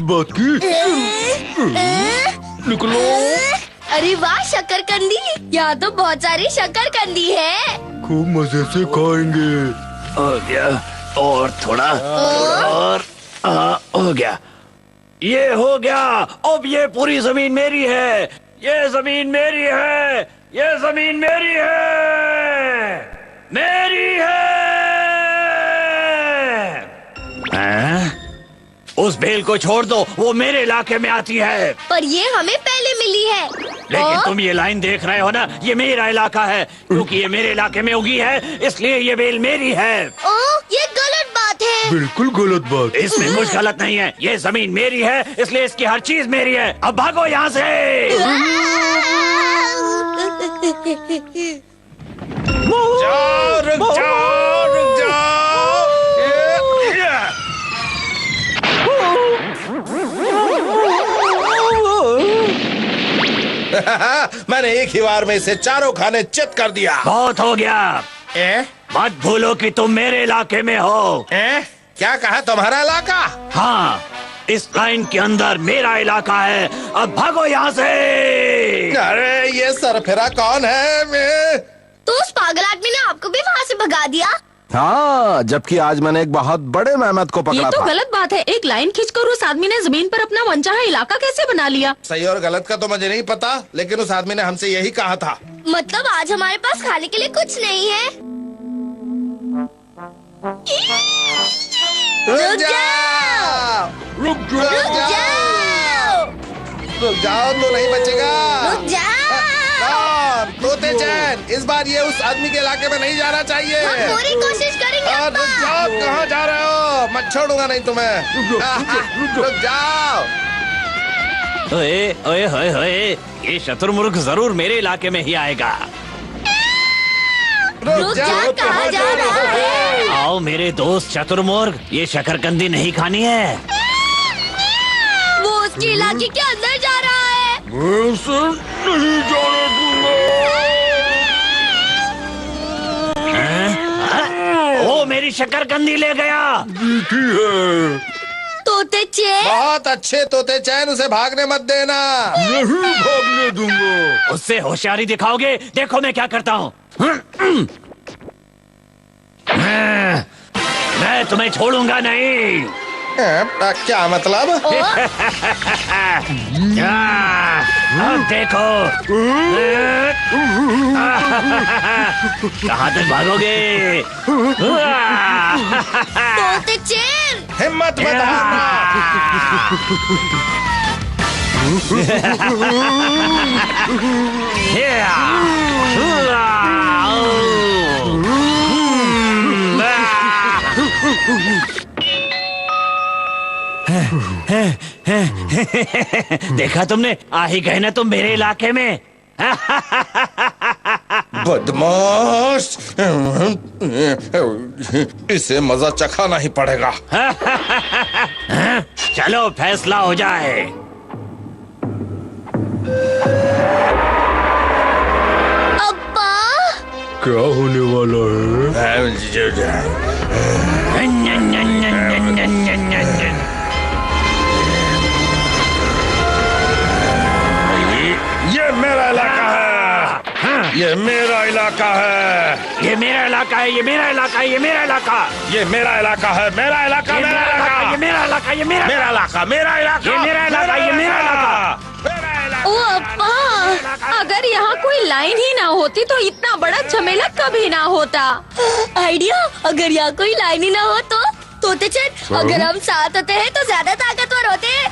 बात की। निकलो। अरे वाह शकरकंदी, यहाँ तो बहुत सारी शकरकंदी है। खूब मजे से खाएंगे। हो गया, और थोड़ा और हो गया, ये हो गया। अब ये पूरी जमीन मेरी है, ये जमीन मेरी है, ये जमीन मेरी है, मेरी है। उस बेल को छोड़ दो, वो मेरे इलाके में आती है। पर ये हमें पहले मिली है। लेकिन तुम ये लाइन देख रहे हो ना, ये मेरा इलाका है। क्योंकि ये मेरे इलाके में उगी है, इसलिए ये बेल मेरी है। ये गलत बात है। बिल्कुल गलत बात। इसमें कुछ गलत नहीं है, ये जमीन मेरी है, इसलिए इसकी हर चीज मेरी है। अब भागो यहाँ से। जाओ, रुक जाओ, रुक जाओ। मैंने एक ही बार में इसे चारों खाने चित कर दिया। बहुत हो गया। मत भूलो कि तुम मेरे इलाके में हो। क्या कहा, तुम्हारा इलाका? हाँ, इस लाइन के अंदर मेरा इलाका है। अब भागो यहाँ से। अरे ये सरफिरा कौन है? तो उस पागल आदमी ने आपको भी वहाँ से भगा दिया। हाँ, जबकि आज मैंने एक बहुत बड़े मेहनत को पकड़ा था। ये तो गलत बात है। एक लाइन खींचकर उस आदमी ने जमीन पर अपना मनचाहा इलाका कैसे बना लिया? सही और गलत का तो मुझे नहीं पता, लेकिन उस आदमी ने हमसे यही कहा था। मतलब आज हमारे पास खाने के लिए कुछ नहीं है। रुक जाओ, रुक जाओ, रुक जाओ, तो नहीं बचेगा। रुक जाओ। तोते चैन, इस बार ये उस आदमी के इलाके में नहीं जाना चाहिए। हम पूरी कोशिश करेंगे। रुक जाओ, कहाँ जा रहे हो? मैं छोड़ूंगा नहीं तुम्हें। रुक जाओ। ओए ओए ओए ओए, ये शतुरमुर्ग जरूर मेरे इलाके में ही आएगा। रुक जा, कहाँ जा रहा है? आओ मेरे दोस्त शतुरमुर्ग, ये शकरकंदी नहीं खानी है। वो उसके इलाके के अंदर जा रहा है। मैं उसे नहीं जाने दूंगा। वो मेरी शकरकंदी ले गया। जीती है। तोते चैन, बहुत अच्छे तोते चैन, उसे भागने मत देना। नहीं भागने दूंगा। उससे होशियारी दिखाओगे? देखो मैं क्या करता हूँ। मैं तुम्हें छोड़ूंगा नहीं। क्या मतलब? अब देखो। कहाँ तक भागोगे? तोते चैन, हिम्मत मत हारना। देखा तुमने, आ ही गए ना तुम मेरे इलाके में। बदमाश, इसे मजा चखाना ही पड़ेगा। चलो फैसला हो जाए। अब्बा, क्या होने वाला है? ये मेरा इलाका है। ये मेरा इलाका है। ये मेरा इलाका है, ये मेरा इलाका है, ये मेरा इलाका। ये मेरा इलाका है। मेरा इलाका, मेरा इलाका, ये मेरा इलाका, ये मेरा मेरा इलाका, मेरा इलाका, ये मेरा इलाका, ये मेरा इलाका। ओ अब्बा, अगर यहाँ कोई लाइन ही ना होती तो इतना बड़ा झमेला कभी ना होता। आइडिया, अगर यहाँ कोई लाइन ही ना हो तो? तोते चैन, अगर हम साथ होते हैं तो ज्यादा ताकतवर होते हैं।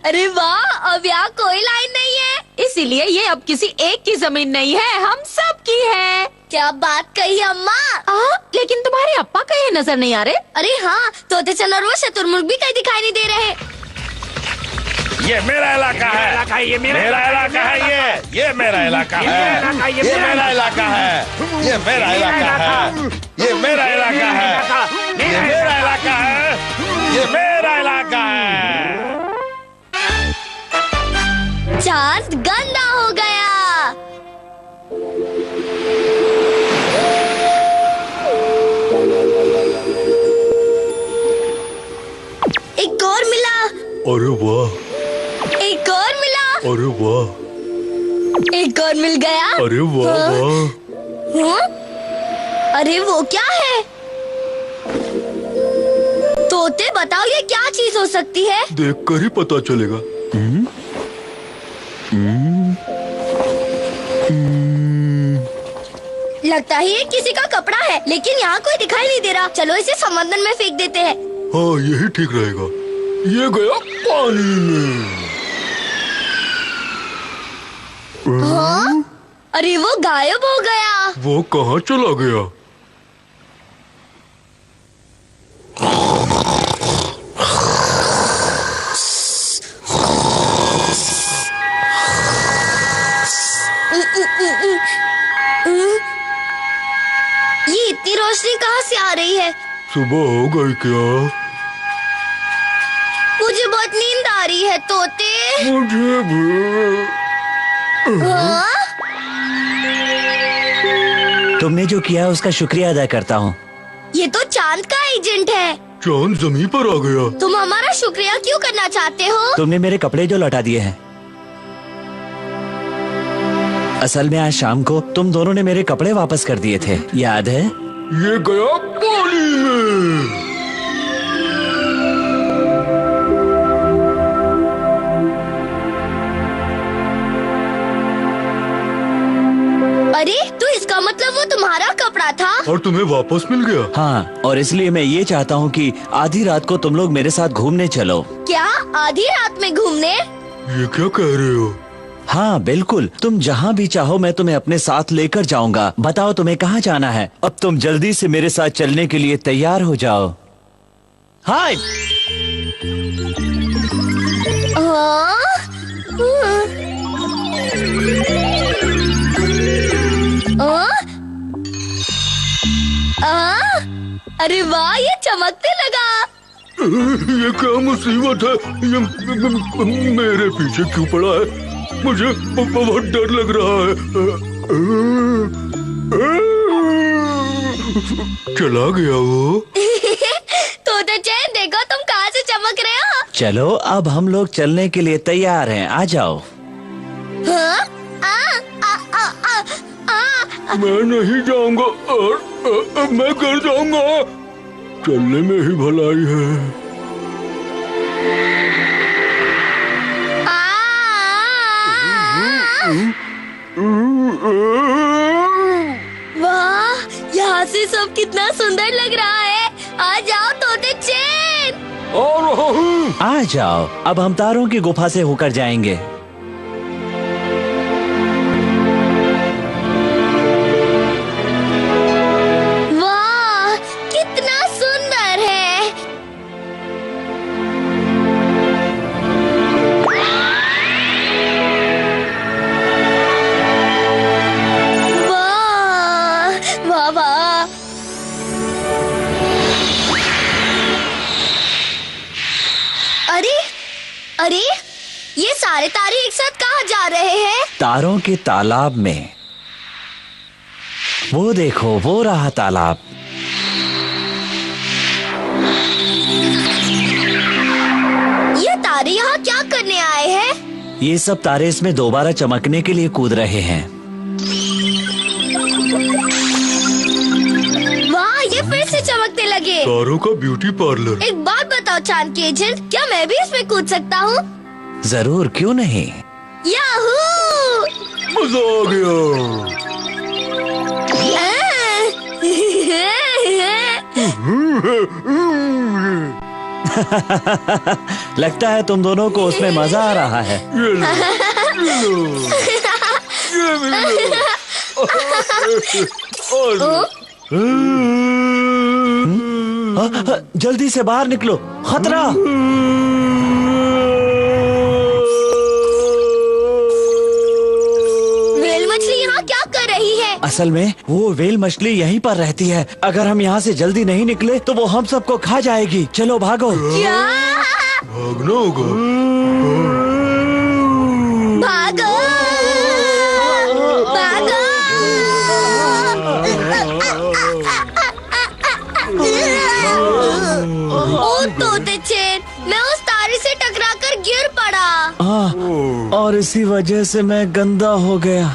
अरे वाह, अब यहाँ कोई लाइन नहीं है। इसीलिए ये अब किसी एक की जमीन नहीं है, हम सब की है। क्या बात कही अम्मा। लेकिन तुम्हारे अप्पा कहीं नजर नहीं आ रहे। अरे हाँ, तोते चैन और वो शतुरमुर्ग भी कहीं दिखाई नहीं दे रहे। ये मेरा इलाका है। ये मेरा इलाका है। ये मेरा इलाका है। ये मेरा इलाका है। ये मेरा इलाका है। ये मेरा इलाका है। ये मेरा इलाका है। ये मेरा इलाका है। चांद गंदा हो गया। अरे वाह, एक और मिला। अरे वाह, एक और मिल गया। अरे वाह वाह। हाँ? अरे वो क्या है? तोते बताओ ये क्या चीज हो सकती है? देखकर ही पता चलेगा। लगता है ये किसी का कपड़ा है, लेकिन यहाँ कोई दिखाई नहीं दे रहा। चलो इसे समंदर में फेंक देते हैं। हाँ यही ठीक रहेगा। ये गया पानी में। हाँ? अरे वो गायब हो गया। वो कहाँ चला गया? ये इतनी रोशनी कहाँ से आ रही है? सुबह हो गई क्या? मुझे बहुत नींद आ रही है तोते। मुझे भी। हाँ? तुमने जो किया उसका शुक्रिया अदा करता हूँ। ये तो चांद का एजेंट है। चांद जमीन पर आ गया। तुम हमारा शुक्रिया क्यों करना चाहते हो? तुमने मेरे कपड़े जो लौटा दिए हैं। असल में आज शाम को तुम दोनों ने मेरे कपड़े वापस कर दिए थे, याद है? ये गया पानी में। अरे तो इसका मतलब वो तुम्हारा कपड़ा था? और तुम्हें वापस मिल गया? हाँ, और इसलिए मैं ये चाहता हूँ कि आधी रात को तुम लोग मेरे साथ घूमने चलो। क्या आधी रात में घूमने? ये क्या कह रहे हो? हाँ बिल्कुल, तुम जहाँ भी चाहो मैं तुम्हें अपने साथ लेकर जाऊंगा। बताओ तुम्हें कहाँ जाना है? अब तुम जल्दी से मेरे साथ चलने के लिए तैयार हो जाओ। हाय। हाँ? अरे वाह, ये चमकने लगा। ये क्या मुसीबत है? ये मेरे पीछे क्यों पड़ा है? मुझे बहुत डर लग रहा है। चला गया वो। तो चैन देखो तुम कहाँ से चमक रहे हो। चलो अब हम लोग चलने के लिए तैयार हैं, आ जाओ। हाँ? आ, आ, आ, आ, मैं नहीं जाऊंगा और मैं घर जाऊंगा। चलने में ही भलाई है। वाह, यहाँ से सब कितना सुंदर लग रहा है। आ जाओ तोते चैन। आ रहा हूँ। आ जाओ, अब हम तारों की गुफा से होकर जाएंगे। वाह, कितना सुंदर है। वाह वाह वाह। अरे अरे, ये सारे तारे एक साथ कहाँ जा रहे हैं? तारों के तालाब में। वो देखो, वो रहा तालाब। ये तारे यहाँ क्या करने आए हैं? ये सब तारे इसमें दोबारा चमकने के लिए कूद रहे हैं। वाह, ये फिर से चमकने लगे। तारों का ब्यूटी पार्लर। एक बात बताओ चांद के एजेंट, क्या मैं भी इसमें कूद सकता हूँ? जरूर, क्यों नहीं। याहू! मजा आ गया। लगता है तुम दोनों को उसमें मजा आ रहा है। ये लो, ये लो, ये भी लो। और लो। जल्दी से बाहर निकलो, खतरा। वेल मछली यहाँ क्या कर रही है? असल में वो वेल मछली यहीं पर रहती है। अगर हम यहाँ से जल्दी नहीं निकले तो वो हम सबको खा जाएगी। चलो भागो। क्या? भागना होगा। भागो! भागो! ओ तोते चैन, मैं उस तारे से टकरा और इसी वजह से मैं गंदा हो गया।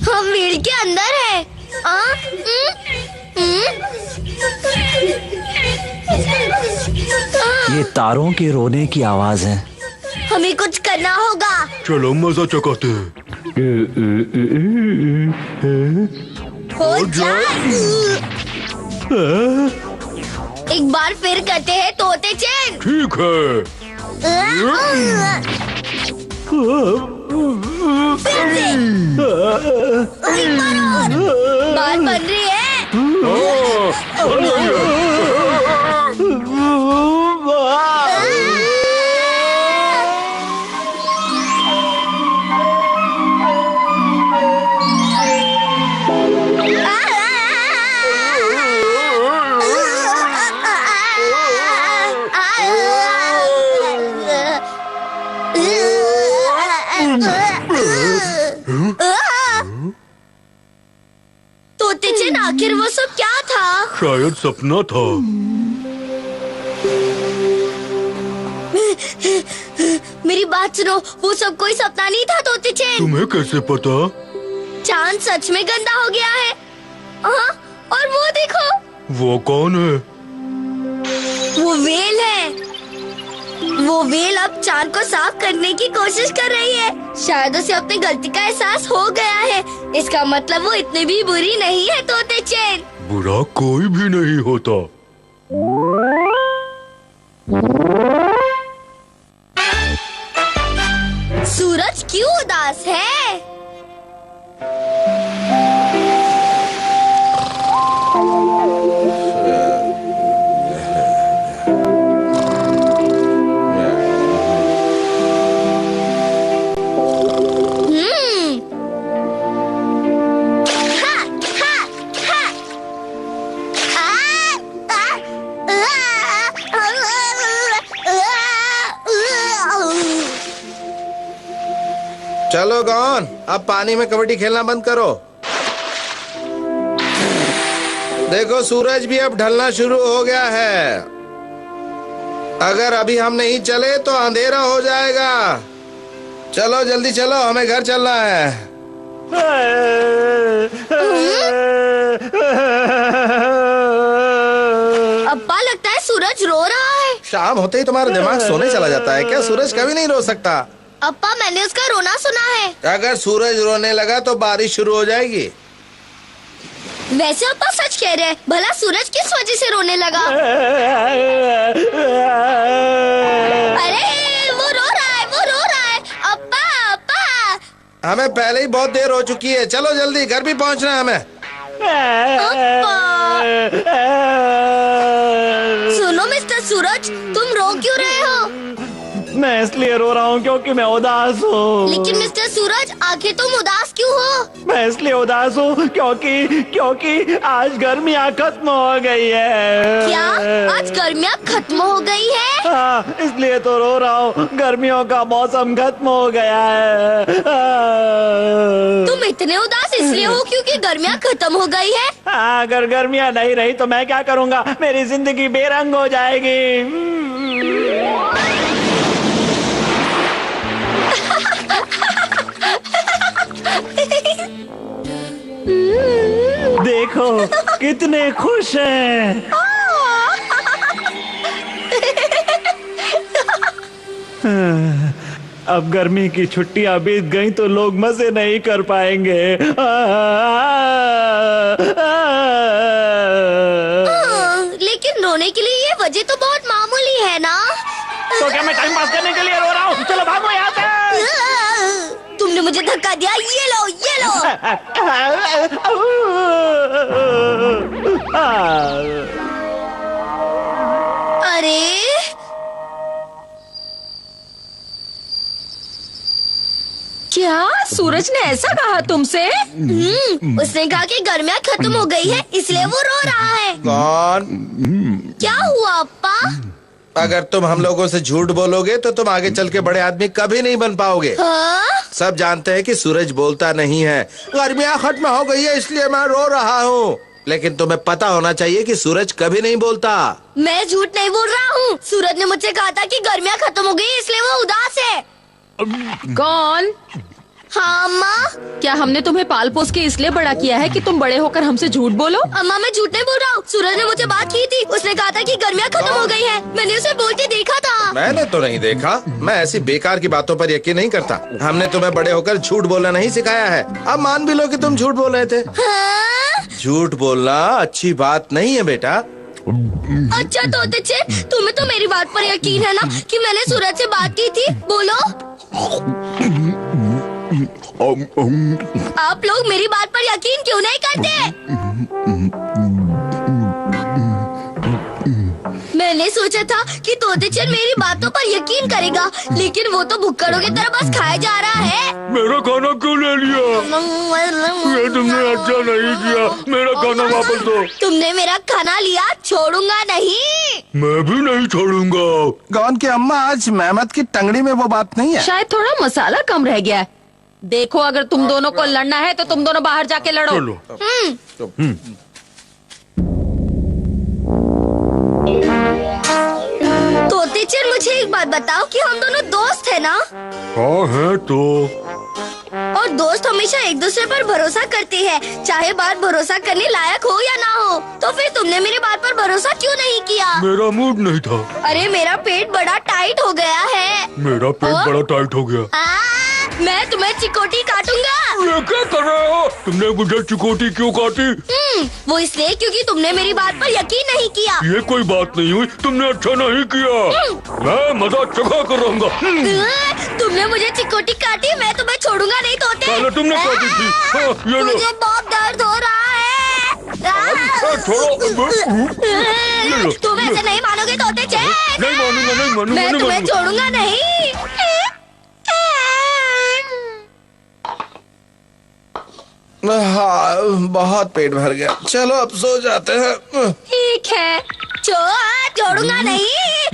हम भीड़ के अंदर है। ये तारों के रोने की आवाज है। हमें कुछ करना होगा। चलो मजा चकाते हैं। हो जाए। एक बार फिर करते हैं तोते चैन। ठीक है। फिर से। एक बार और। बात बन रही है। तोते चैन, आखिर वो सब क्या था? शायद सपना था। मेरी बात सुनो, वो सब कोई सपना नहीं था तोते चैन। तुम्हें कैसे पता? चांद सच में गंदा हो गया है। हाँ, और वो देखो। वो कौन है? वो वेल है। वो वेल अब चांद को साफ करने की कोशिश कर रही है। शायद उसे अपनी गलती का एहसास हो गया है। इसका मतलब वो इतनी भी बुरी नहीं है तोते चैन। बुरा कोई भी नहीं होता। सूरज क्यों उदास है? चलो गॉन, अब पानी में कबड्डी खेलना बंद करो। देखो सूरज भी अब ढलना शुरू हो गया है। अगर अभी हम नहीं चले तो अंधेरा हो जाएगा। चलो जल्दी चलो, हमें घर चलना है। अब्बा, लगता है सूरज रो रहा है। शाम होते ही तुम्हारा दिमाग सोने चला जाता है क्या? सूरज कभी नहीं रो सकता। अब्बा, मैंने उसका रोना सुना है। अगर सूरज रोने लगा तो बारिश शुरू हो जाएगी। वैसे अब्बा सच कह रहे हैं। भला सूरज किस वजह से रोने लगा? अरे वो रो रहा है, वो रो रहा है। अब्बा, अब्बा। हमें पहले ही बहुत देर हो चुकी है। चलो जल्दी, घर भी पहुंचना है हमें। अब्बा। सुनो मिस्टर सूरज, तुम रो क्यों रहे हो? मैं इसलिए रो रहा हूँ क्योंकि मैं उदास हूँ। लेकिन मिस्टर सूरज, आखिर तुम उदास क्यों हो? मैं इसलिए उदास हूँ क्योंकि आज गर्मियाँ खत्म हो गई है। क्या आज गर्मियाँ खत्म हो गई है? हाँ, इसलिए तो रो रहा हूँ। गर्मियों का मौसम खत्म हो गया है। तुम इतने उदास इसलिए हो क्योंकि गर्मियाँ खत्म हो गई है? हाँ, अगर गर्मियाँ नहीं रही तो मैं क्या करूँगा? मेरी जिंदगी बेरंग हो जाएगी। देखो कितने खुश हैं। अब गर्मी की छुट्टियां बीत गई तो लोग मजे नहीं कर पाएंगे। लेकिन रोने के लिए ये वजह तो बहुत मामूली है ना। तो क्या मैं टाइम पास करने के लिए रो रहा हूँ? चलो भागो यहाँ से। तुमने मुझे धक्का दिया। ये लो, ये लो। अरे क्या सूरज ने ऐसा कहा तुमसे? उसने कहा कि गर्मियाँ खत्म हो गई है, इसलिए वो रो रहा है। कौन? क्या हुआ अप्पा? अगर तुम हम लोगों से झूठ बोलोगे तो तुम आगे चल के बड़े आदमी कभी नहीं बन पाओगे। हाँ? सब जानते हैं कि सूरज बोलता नहीं है, गर्मियाँ खत्म हो गई है इसलिए मैं रो रहा हूँ। लेकिन तुम्हें पता होना चाहिए कि सूरज कभी नहीं बोलता। मैं झूठ नहीं बोल रहा हूँ। सूरज ने मुझसे कहा था कि गर्मियाँ खत्म हो गई इसलिए वो उदास है। कौन? हाँ अम्मा। क्या हमने तुम्हें पाल पोस के इसलिए बड़ा किया है कि तुम बड़े होकर हमसे झूठ बोलो? अम्मा मैं झूठ नहीं बोल रहा हूँ। सूरज ने मुझसे बात की थी, उसने कहा था कि गर्मियाँ खत्म हो गई है। मैंने उसे बोलते देखा था। मैंने तो नहीं देखा। मैं ऐसी बेकार की बातों पर यकीन नहीं करता। हमने तुम्हें बड़े होकर झूठ बोलना नहीं सिखाया है। अब मान भी लो कि तुम झूठ बोल रहे थे। हाँ? झूठ बोलना अच्छी बात नहीं है बेटा। अच्छा तोते चेन, तुम्हें तो मेरी बात पर यकीन है ना कि मैंने सूरज से बात की थी? बोलो। आप लोग मेरी बात पर यकीन क्यों नहीं करते? मैंने सोचा था कि तोते चेन मेरी बातों पर यकीन करेगा, लेकिन वो तो भुक्कड़ों की तरह बस खाए जा रहा है। मेरा खाना क्यों ले लिया? ये तुमने अच्छा नहीं किया। मेरा खाना वापस दो। तुमने मेरा खाना लिया, छोड़ूंगा नहीं। मैं भी नहीं छोड़ूंगा। गौन की अम्मा, आज मेहमत की टंगड़ी में वो बात नहीं है। शायद थोड़ा मसाला कम रह गया है। देखो, अगर तुम दोनों को लड़ना है तो तुम दोनों बाहर जाके लड़ो। चलो। तोते चेन, मुझे एक बात बताओ कि हम दोनों दोस्त है ना? हाँ है तो। और दोस्त हमेशा एक दूसरे पर भरोसा करते हैं, चाहे बात भरोसा करने लायक हो या ना हो। तो फिर तुमने मेरी बात पर भरोसा क्यों नहीं किया? मेरा मूड नहीं था। अरे मेरा पेट बड़ा टाइट हो गया है। मेरा पेट बड़ा टाइट हो गया। मैं तुम्हें चिकोटी काटूंगा। ये क्या कर रहे हो? तुमने मुझे चिकोटी क्यों काटी? वो इसलिए क्योंकि तुमने मेरी बात पर यकीन नहीं किया। ये कोई बात नहीं हुई। तुमने अच्छा नहीं किया। मैं मजा चखा कर रहूंगा। तुमने मुझे चिकोटी काटी, मैं तुम्हें छोड़ूंगा नहीं तोते। पहले तुमने काटी थी। हाँ, ये लो। मुझे बहुत दर्द हो रहा है। छोड़ो। तुम ऐसे नहीं मानोगे तोते चेन। नहीं मानूंगा, नहीं मानूंगा, मैं नहीं तुम्हें मानूंगा। छोड़ूंगा नहीं। हाँ, बहुत पेट भर गया। चलो अब सो जाते हैं। ठीक है। छोड़ूंगा नहीं।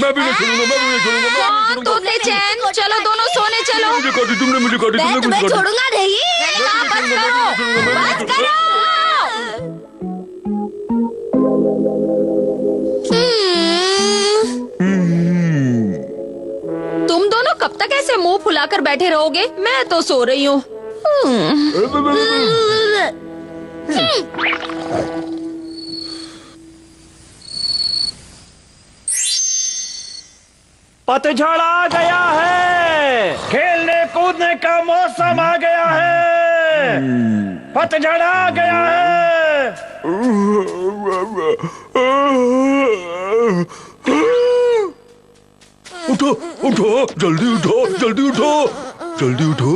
मैं भी नहीं छोड़ूंगा, मैं भी नहीं छोड़ूंगा, मैं भी नहीं छोड़ूंगा। तोते चैन, चलो दोनों सोने चलो। मुझे काटी, तुमने मुझे काटी, मैं तुमने तुम्हें मुझे काटी। छोड़ूंगा नहीं। बस करो, बस करो। तुम दोनों कब तक ऐसे मुंह फुलाकर बैठे रहोगे? मैं तो सो रही हूँ। पतझड़ आ गया है। खेलने कूदने का मौसम आ गया है। पतझड़ आ गया है। उठो, उठो, जल्दी उठो, जल्दी उठो, जल्दी उठो।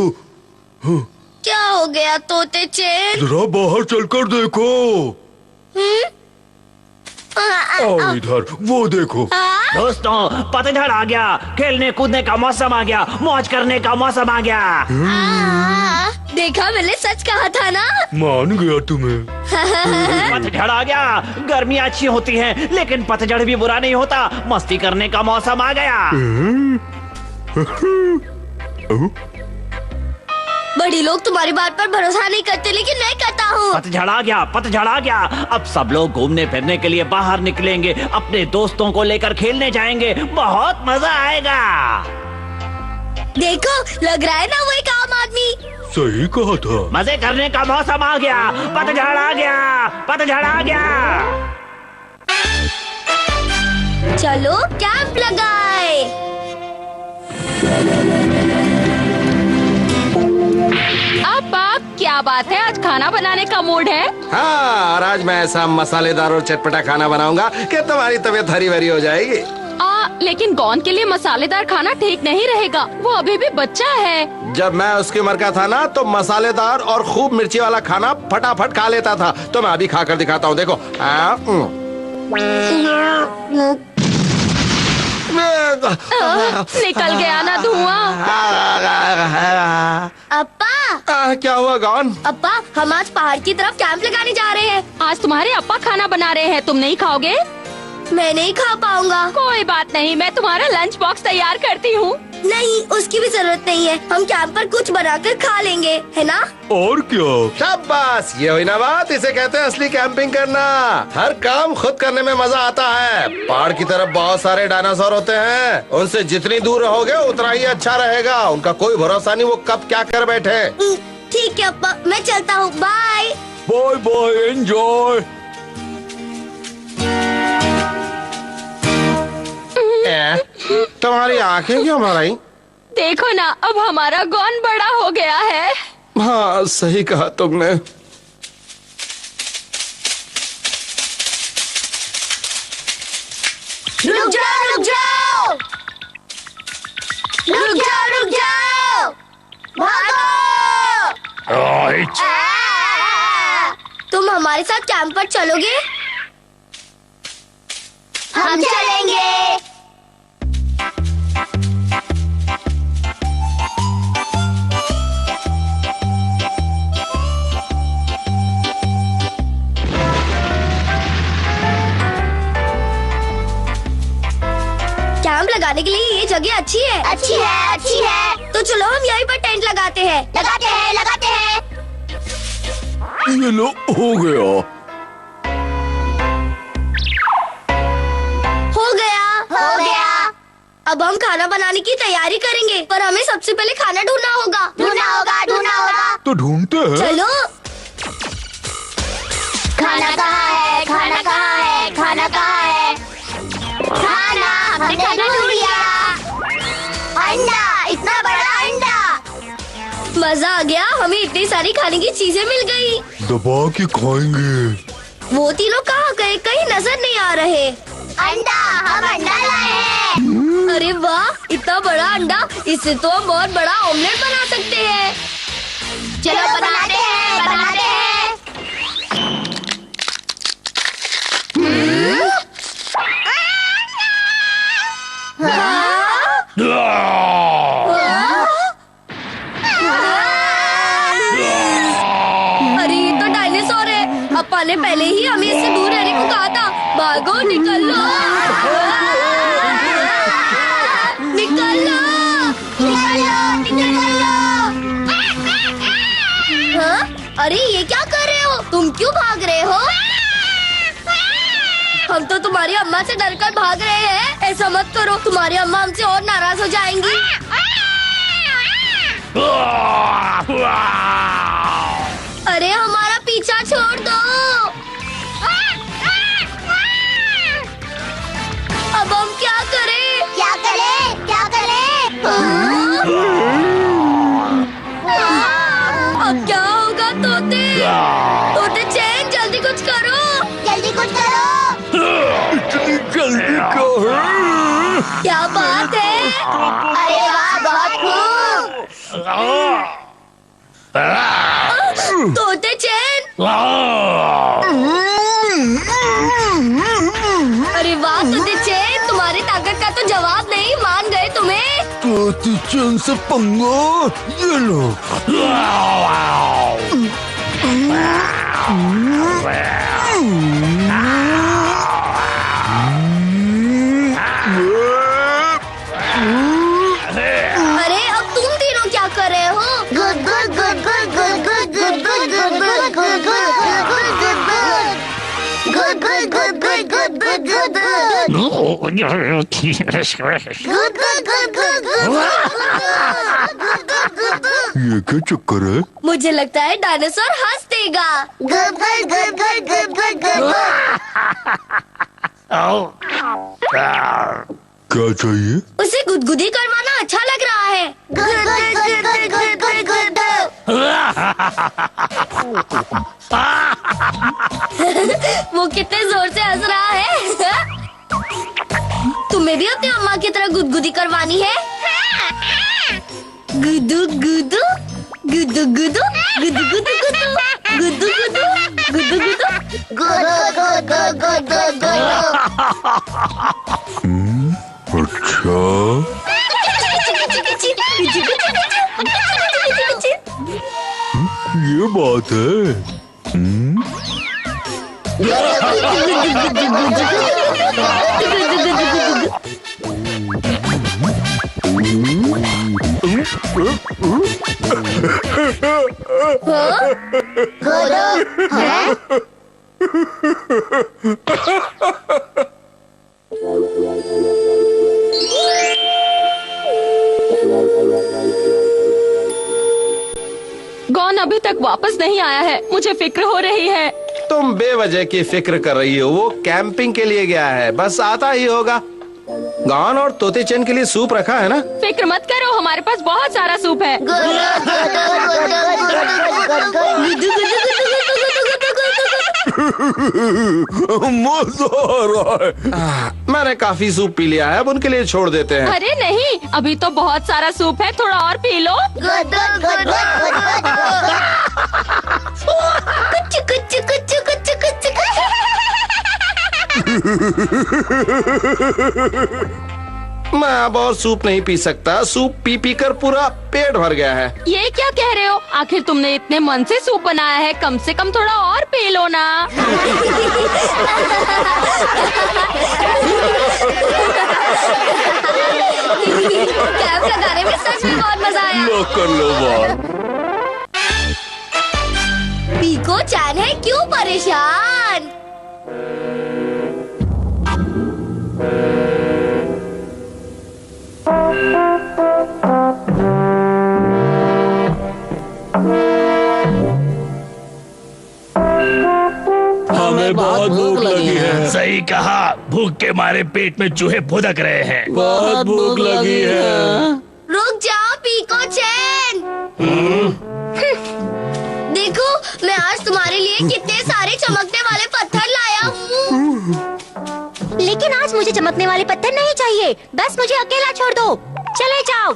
क्या हो गया तोते चेन? जरा बाहर चलकर देखो। आओ इधर, वो देखो। दोस्तों, पतझड़ आ गया। खेलने कूदने का मौसम आ गया। मौज करने का मौसम आ गया। देखा, मैंने सच कहा था ना। मान गया तुम्हें। पतझड़ आ गया। गर्मियाँ अच्छी होती हैं, लेकिन पतझड़ भी बुरा नहीं होता। मस्ती करने का मौसम आ गया। बड़ी लोग तुम्हारी बात पर भरोसा नहीं करते, लेकिन मैं करता हूँ। पतझड़ आ गया, पतझड़ आ गया। अब सब लोग घूमने फिरने के लिए बाहर निकलेंगे। अपने दोस्तों को लेकर खेलने जाएंगे। बहुत मजा आएगा। देखो, लग रहा है ना वो एक आम आदमी। सही कहा था। मजे करने का मौसम आ गया। पतझड़ आ गया, पतझड़ आ गया। चलो कैंप लगाए। अब क्या बात है, आज खाना बनाने का मूड है? हाँ, और आज मैं ऐसा मसालेदार और चटपटा खाना बनाऊंगा कि तुम्हारी तबीयत हरी भरी हो जाएगी। लेकिन गौन के लिए मसालेदार खाना ठीक नहीं रहेगा। वो अभी भी बच्चा है। जब मैं उसकी उम्र का था ना, तो मसालेदार और खूब मिर्ची वाला खाना फटाफट खा लेता था। तो मैं अभी खाकर दिखाता हूँ, देखो। निकल गया ना धुआं। अप्पा, क्या हुआ गौन? अप्पा, हम आज पहाड़ की तरफ कैंप लगाने जा रहे हैं। आज तुम्हारे अप्पा खाना बना रहे हैं, तुम नहीं खाओगे? मैं नहीं खा पाऊंगा। कोई बात नहीं, मैं तुम्हारा लंच बॉक्स तैयार करती हूँ। नहीं, उसकी भी जरूरत नहीं है। हम कैंप पर कुछ बनाकर खा लेंगे, है ना? और क्या? शाबाश, ये हुई ना बात। इसे कहते हैं असली कैंपिंग करना। हर काम खुद करने में मजा आता है। पहाड़ की तरफ बहुत सारे डायनासोर होते हैं, उनसे जितनी दूर रहोगे उतना ही अच्छा रहेगा। उनका कोई भरोसा नहीं, वो कब क्या कर बैठे। ठीक है अप्पा, मैं चलता हूँ। Bye bye bye, enjoy. तुम्हारी आंखें क्यों भर आई? देखो ना, अब हमारा गॉन बड़ा हो गया है। हाँ, सही कहा तुमने। रुक जाओ, रुक जाओ, रुक जाओ, रुक जाओ, भागो। तुम हमारे साथ कैंप पर चलोगे? हम चलेंगे। कैंप लगाने के लिए ये जगह अच्छी है। अच्छी है, अच्छी है। तो चलो हम यहीं पर टेंट लगाते हैं। लगाते हैं, लगाते हैं। ये लो, हो गया। हो गया, हो गया। अब हम खाना बनाने की तैयारी करेंगे, पर हमें सबसे पहले खाना ढूंढना होगा। ढूंढना होगा, ढूंढना होगा। तो ढूंढते हैं। चलो। खाना कहाँ है? खाना कहाँ है? खाना कहाँ है? खाना, हमने खाना ढूंढ लिया। अंडा, इतना बड़ा अंडा। मजा आ गया, हमें इतनी सारी खाने की चीजें मिल गई। दबा के खाएंगे। वो तीनों कहाँ गए? कहीं नजर नहीं आ रहे। अंडा, हम अंडा लाए हैं। अरे वाह, इतना बड़ा अंडा, इससे तो हम बहुत बड़ा ऑमलेट बना सकते हैं। चलो बनाते हैं, बनाते हैं। अरे ये तो डायनासोर है। अप्पा ने पहले ही हमें इससे दूर रहने को कहा था। भागो, निकल लो, निकल लो, निकल लो, निकल लो। हाँ? अरे ये क्या कर रहे हो? तुम क्यों भाग रहे हो? हम तो तुम्हारी अम्मा से डरकर भाग रहे हैं। ऐसा मत करो, तुम्हारी अम्मा हमसे और नाराज हो जाएंगी। अरे हमारा पीछा छोड़ दो। अब हम क्या करें? क्या करें? क्या करें? अब क्या होगा तोते? तोते चैन, जल्दी कुछ करो, जल्दी कुछ करो। इतनी जल्दी क्यों है? क्या बात है? अरे वाह, बहुत खूब। तोते चैन। अरे वाह तोते चैन, तुम्हारी ताकत का तो जवाब नहीं। मान गए तुम्हें। तोते चैन से पंगा, ये लो। अरे अब तुम तीनों क्या कर रहे हो? Good good good good good good good good good good good good good good good ये क्या चक्कर है? मुझे लगता है डायनासोर हंस देगा। Good good good good good good good. क्या चाहिए? उसे गुदगुदी करवाना अच्छा लग रहा है। Good good good good good good वो कितने जोर से हंस रहा है। तुम्हें भी अपनी अम्मा की तरह गुदगुदी करवानी है? गुदू गुदू गुदू गुदू गुदू गुदू गुदू गुदू गुदू गुदू गुदू। अच्छा, ये बात है। गॉन अभी तक वापस नहीं आया है, मुझे फिक्र हो रही है। तुम बेवजह की फिक्र कर रही हो, वो कैंपिंग के लिए गया है, बस आता ही होगा। गॉन और तोते चैन के लिए सूप रखा है ना? फिक्र मत करो, हमारे पास बहुत सारा सूप है। मजा आ रहा है। मैंने काफी सूप पी लिया है, अब उनके लिए छोड़ देते हैं। अरे नहीं, अभी तो बहुत सारा सूप है, थोड़ा और पी लो। कुछ कुछ कुछ कुछ कुछ मैं अब और सूप नहीं पी सकता, सूप पी पी कर पूरा पेट भर गया है। ये क्या कह रहे हो? आखिर तुमने इतने मन से सूप बनाया है, कम से कम थोड़ा और पी लो ना। कैंप लगाने में सच में बहुत मजा आया। लो कर लो बात। पीको चैन है क्यों परेशान? हमें बहुत भूख लगी है। सही कहा, भूख के मारे पेट में चूहे फुदक रहे हैं। बहुत भूख लगी है। रुक जाओ पीको चैन। देखो मैं आज तुम्हारे लिए कितने सारे चमकने वाले पत्थर लाया हूँ। लेकिन आज मुझे चमकने वाले पत्थर नहीं चाहिए, बस मुझे अकेला छोड़ दो, चले जाओ।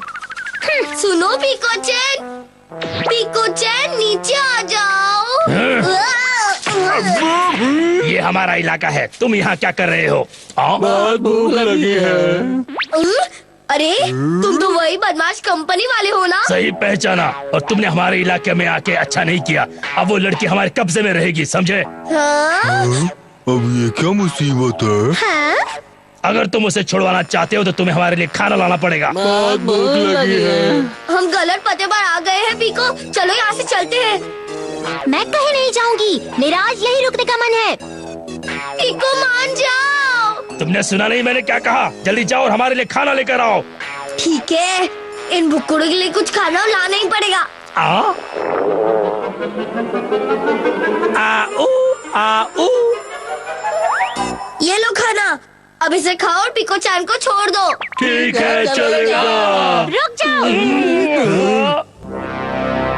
सुनो पीको चैन नीचे आ जाओ। ये हमारा इलाका है, तुम यहाँ क्या कर रहे हो? बहुत भूख लगी है। अरे तुम तो वही बदमाश कंपनी वाले हो ना? सही पहचाना, और तुमने हमारे इलाके में आके अच्छा नहीं किया। अब वो लड़की हमारे कब्जे में रहेगी, समझे? हाँ? अब ये क्या मुसीबत है? हाँ? अगर तुम उसे छुड़वाना चाहते हो तो तुम्हें हमारे लिए खाना लाना पड़ेगा। बहुत भूख लगी है। हम गलत पते पर आ गए हैं पीको, चलो यहाँ से चलते हैं। मैं कहीं नहीं जाऊंगी, मेरा आज यही रुकने का मन है। पीको मान जाओ। तुमने सुना नहीं मैंने क्या कहा? जल्दी जाओ और हमारे लिए खाना लेकर आओ। ठीक है, इन भुक्कड़ों के लिए कुछ खाना लाना ही पड़ेगा। ये लो खाना, अब इसे खाओ और पीको चैन को छोड़ दो। ठीक है, चलेगा। रुक जाओ।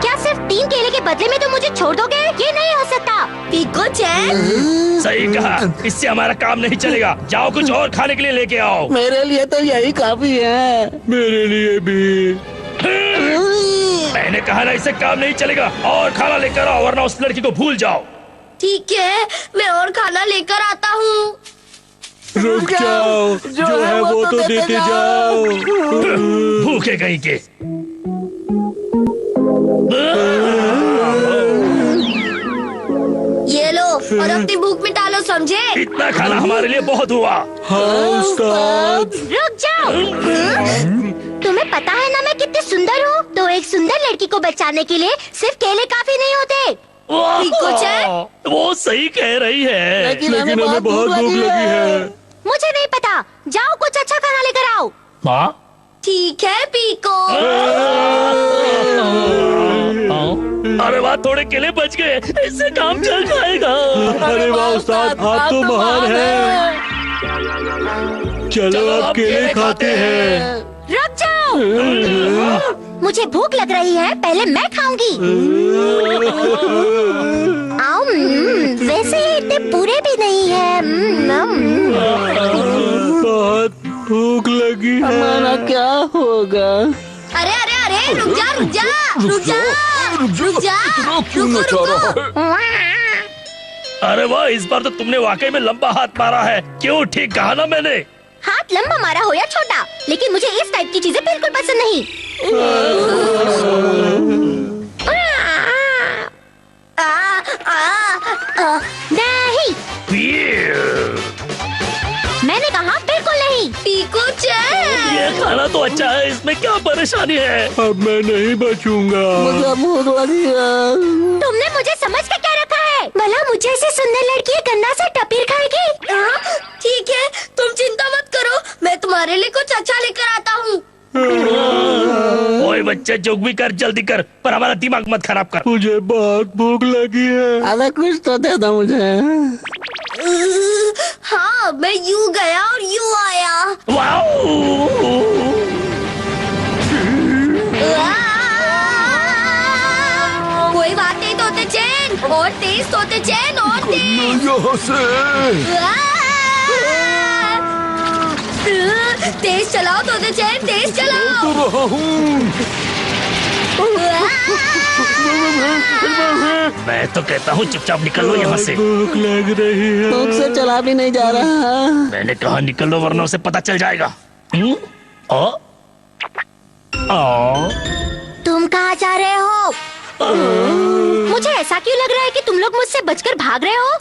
क्या सिर्फ 3 केले के बदले में तुम मुझे छोड़ दोगे? ये नहीं हो सकता। पीको चैन, सही कहा, इससे हमारा काम नहीं चलेगा। जाओ कुछ और खाने के लिए लेके आओ। मेरे लिए तो यही काफी है। मेरे लिए भी। मैंने कहा ना, इससे काम नहीं चलेगा। और खाना लेकर आओ, वरना उस लड़की को भूल जाओ। ठीक है, मैं और खाना लेकर आता हूँ। रुक जाओ, जो है वो तो देते जाओ। भूखे कहीं के। ये लो और अपनी भूख मिटा लो, समझे? इतना खाना हमारे लिए बहुत हुआ। हाँ उस्ताद। रुक जाओ। तुम्हें पता है ना मैं कितनी सुंदर हूँ? तो एक सुंदर लड़की को बचाने के लिए सिर्फ केले काफी नहीं होते। पीको चैन, वो सही कह रही है। लेकिन हमें बहुत भूख लगी है। मुझे नहीं पता, जाओ कुछ अच्छा खाना लेकर आओ। हाँ? ठीक है पीको। अरे वाह, थोड़े केले बच गए, इससे काम चल जाएगा। अरे वाह उस्ताद, आप तो महान हैं। चलो अब केले खाते हैं। रुक जाओ। मुझे भूख लग रही है, पहले मैं खाऊंगी। वैसे ये इतने पूरे भी नहीं है। बहुत भूख लगी है। हमारा क्या होगा? अरे अरे अरे, रुक जा रुक जा रुक जा रुक जा, रुको रुको। अरे वाह, इस बार तो तुमने वाकई में लंबा हाथ मारा है। क्यों, ठीक कहा ना मैंने? हाथ लंबा मारा हो या छोटा, लेकिन मुझे इस टाइप की चीजें बिल्कुल पसंद नहीं। नहीं, मैंने ये खाना तो अच्छा है, इसमें क्या परेशानी है? अब मैं नहीं बचूंगा। मुझे भूख लगी है। तुमने मुझे समझ के क्या रखा है? भला मुझे ऐसी सुंदर लड़की गन्ना से टपीर खाएगी? ठीक है, तुम चिंता मत करो, मैं तुम्हारे लिए कुछ अच्छा लेकर आता हूँ। ओए बच्चे, जोक भी कर, जल्दी कर, पर हमारा दिमाग मत खराब कर। मुझे बहुत भूख लगी है। अरे कुछ तो दे दो मुझे। हाँ, मैं यूं गया और यूं आया। कोई बात नहीं तोते चैन, और तेज तोते चैन, और तेज। यहाँ से तेज चलाओ तोते चैन, तेज चलाओ। मैं तो कहता हूँ चुपचाप निकल लो यहाँ से। भूख लग रही है। भूख से चला भी नहीं जा रहा। मैंने कहा निकल लो, वरना उसे पता चल जाएगा। तुम कहाँ जा रहे हो? मुझे ऐसा क्यों लग रहा है कि तुम लोग मुझसे बचकर भाग रहे हो?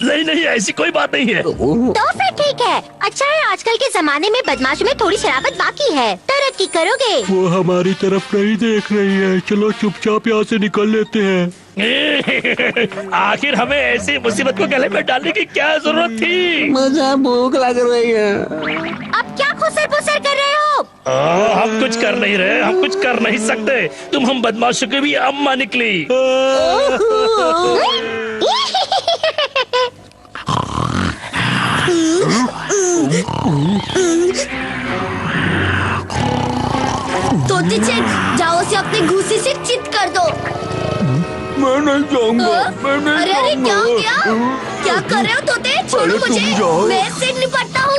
नहीं नहीं, ऐसी कोई बात नहीं है। तो फिर ठीक है। अच्छा है, आजकल के जमाने में बदमाशों में थोड़ी शराबत बाकी है। तरक्की करोगे। वो हमारी तरफ नहीं देख रही है। चलो चुपचाप यहाँ से निकल लेते हैं। आखिर हमें ऐसी मुसीबत को गले में डालने की क्या जरूरत थी? मुझे भूख लग रही है। अब क्या खुसर पुसर कर रहे हो? हम कुछ कर नहीं रहे, हम कुछ कर नहीं सकते। तुम हम बदमाशों की भी अम्मा निकली। तोते चैन, जाओ उसे अपने घूंसे से चित कर दो। मैं नहीं जाऊंगा। मैं नहीं अरे अरे, क्या जाऊंगा। क्या क्या कर रहे हो तोते? छोड़ो अरे तुम मुझे, जाओ। मैं इससे निपटता हूँ।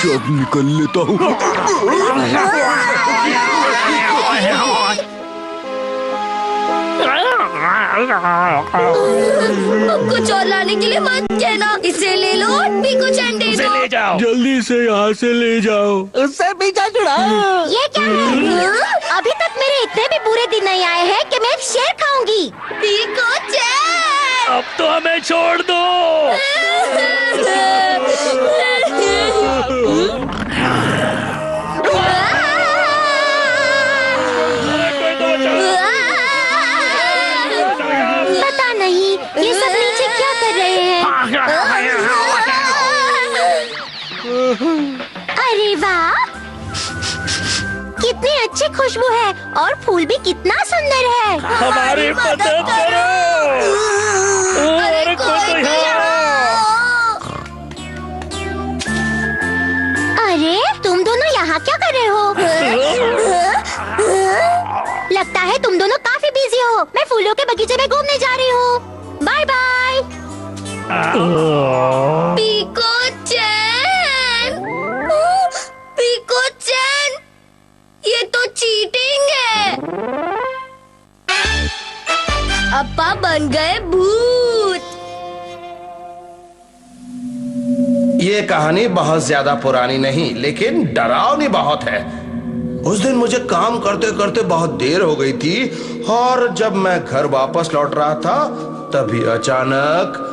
चुपचाप निकल लेता हूँ। कुछ और लाने के लिए मत कहना, इसे ले लो और भी कुछ अंडे उसे दो। ले जाओ। जल्दी से यहाँ से ले जाओ। उससे पीछा छुड़ाओ। ये क्या है? अभी तक मेरे इतने भी बुरे दिन नहीं आए हैं कि मैं शेर खाऊंगी। पीको चैन। अब तो हमें छोड़ दो। पता नहीं ये सब नीचे क्या कर रहे हैं। अरे वाह, कितनी अच्छी खुशबू है और फूल भी कितना सुंदर है। हमारी मदद करो। अरे कोई तो अरे तुम दोनों यहाँ क्या कर रहे हो? लगता है तुम दोनों काफी बिजी हो। मैं फूलों के बगीचे में घूमने जा रही हूँ। Bye bye. पीको चैन, पीको चैन, ये तो चीटिंग है। अप्पा बन गए भूत। ये कहानी बहुत ज्यादा पुरानी नहीं, लेकिन डरावनी बहुत है। उस दिन मुझे काम करते करते बहुत देर हो गई थी और जब मैं घर वापस लौट रहा था तभी अचानक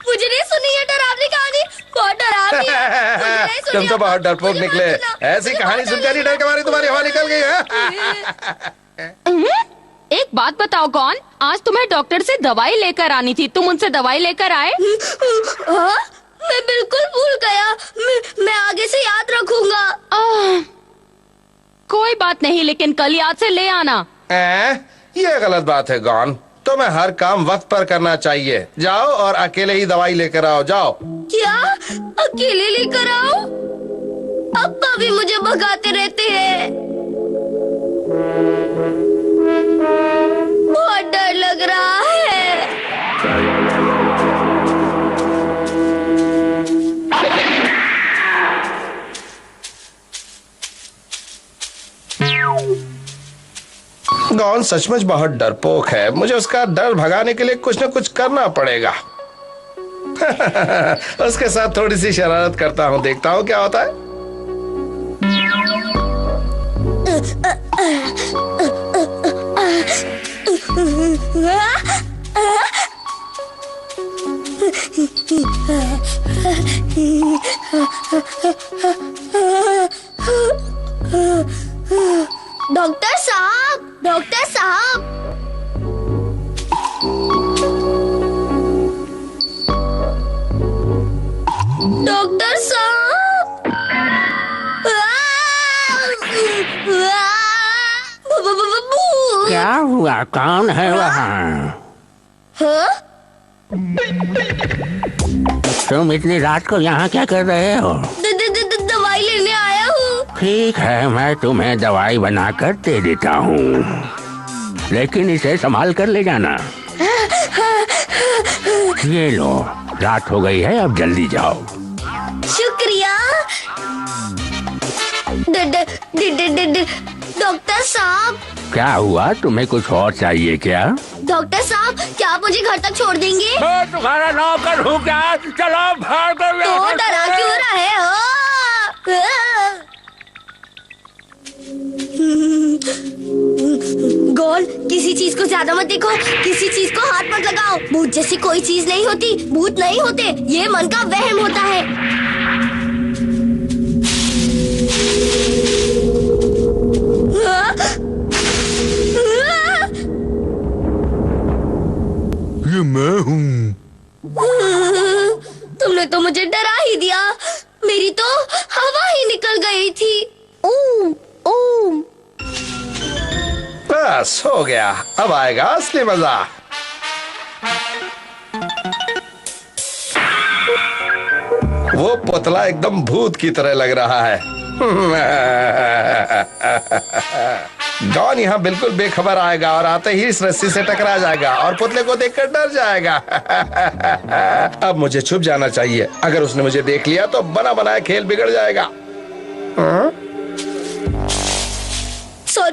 मुझे नहीं सुनी ये डरावनी कहानी, बहुत डरावनी है। मुझे नहीं सुनी। तुम तो बहुत डरपोक मुझे निकले। मत सुना। ऐसी मुझे कहानी बहुत सुनकर ही डर के मारी तुम्हारी हवा निकल गई है। एक बात बताओ, कौन आज तुम्हें डॉक्टर से दवाई लेकर आनी थी, तुम उनसे दवाई लेकर आए? हाँ? मैं बिल्कुल भूल गया। मैं आगे से याद रखूंगा। कोई बात नहीं, लेकिन कल याद से ले आना। ये गलत बात है गॉन। तुम्हें हर काम वक्त पर करना चाहिए। जाओ और अकेले ही दवाई लेकर आओ। जाओ। क्या अकेले लेकर आओ? अब्बा भी मुझे भगाते रहते हैं। बहुत डर लग रहा है। गॉन सचमुच बहुत डरपोक है। मुझे उसका डर भगाने के लिए कुछ न कुछ करना पड़ेगा। उसके साथ थोड़ी सी शरारत करता हूँ, देखता हूँ क्या होता है। डॉक्टर साहब, डॉक्टर साहब। डॉक्टर साहब। क्या हुआ? कौन है वहाँ? तुम इतनी रात को यहाँ क्या कर रहे हो? दवाई लेने आया हूँ। ठीक है, मैं तुम्हें दवाई बनाकर दे देता हूँ, लेकिन इसे संभाल कर ले जाना। ये लो, रात हो गई है, अब जल्दी जाओ। शुक्रिया। डॉक्टर साहब। क्या हुआ? तुम्हें कुछ और चाहिए क्या? डॉक्टर साहब, क्या आप मुझे घर तक छोड़ देंगे? मैं तुम्हारा नौकर हूँ क्या? चलो भाग। तो डरा क्यों रहे हो? गोल, किसी चीज को ज्यादा मत देखो, किसी चीज को हाथ मत लगाओ। भूत जैसी कोई चीज नहीं होती, भूत नहीं होते, ये मन का वहम होता है। ये मैं हूँ। तुमने तो मुझे डरा ही दिया, मेरी तो हवा ही निकल गई थी। ओम ओम। बस हो गया, अब आएगा असली मजा। वो पुतला एकदम भूत की तरह लग रहा है। डॉन यहाँ बिल्कुल बेखबर आएगा और आते ही इस रस्सी से टकरा जाएगा और पुतले को देखकर डर जाएगा। अब मुझे छुप जाना चाहिए, अगर उसने मुझे देख लिया तो बना बनाया खेल बिगड़ जाएगा।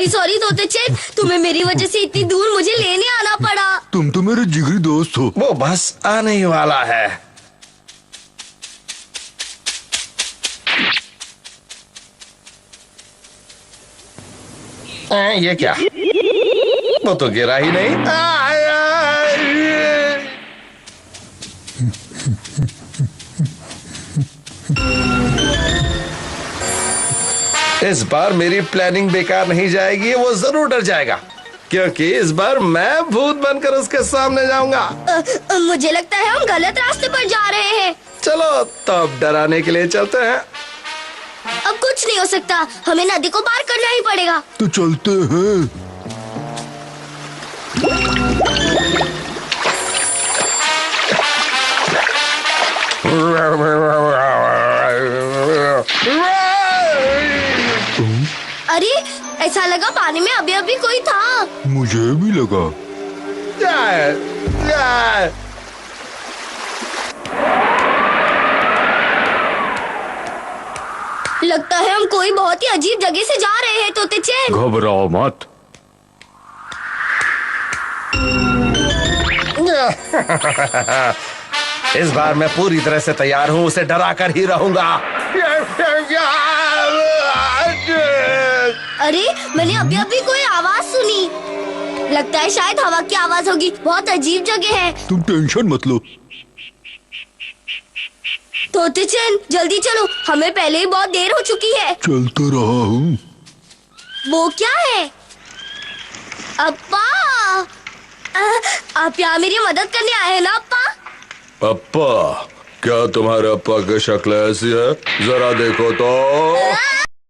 सॉरी तोते चेन, तुम्हें मेरी वजह से इतनी दूर मुझे लेने आना पड़ा। तुम तो मेरे जिगरी दोस्त हो। वो बस आने ही वाला है। ये क्या? वो तो गिरा ही नहीं। इस बार मेरी प्लानिंग बेकार नहीं जाएगी, वो जरूर डर जाएगा, क्योंकि इस बार मैं भूत बनकर उसके सामने जाऊंगा। मुझे लगता है हम गलत रास्ते पर जा रहे हैं। चलो तो अब डराने के लिए चलते हैं। अब कुछ नहीं हो सकता, हमें नदी को पार करना ही पड़ेगा। तो चलते हैं। अरे, ऐसा लगा पानी में अभी अभी कोई था। मुझे भी लगा। लगता है हम कोई बहुत ही अजीब जगह से जा रहे हैं तोते चैन। घबराओ मत। इस बार मैं पूरी तरह से तैयार हूँ, उसे डरा कर ही रहूंगा। अरे, मैंने अभी अभी कोई आवाज सुनी, लगता है शायद हवा की आवाज होगी। बहुत अजीब जगह है। तुम टेंशन मत लो। तोते चैन, जल्दी चलो, हमें पहले ही बहुत देर हो चुकी है। चलता रहा हूँ। वो क्या है? अप्पा, आप यहाँ मेरी मदद करने आए हैं ना अप्पा? अप्पा, क्या तुम्हारे अप्पा की शक्ल ऐसी है? जरा देखो तो।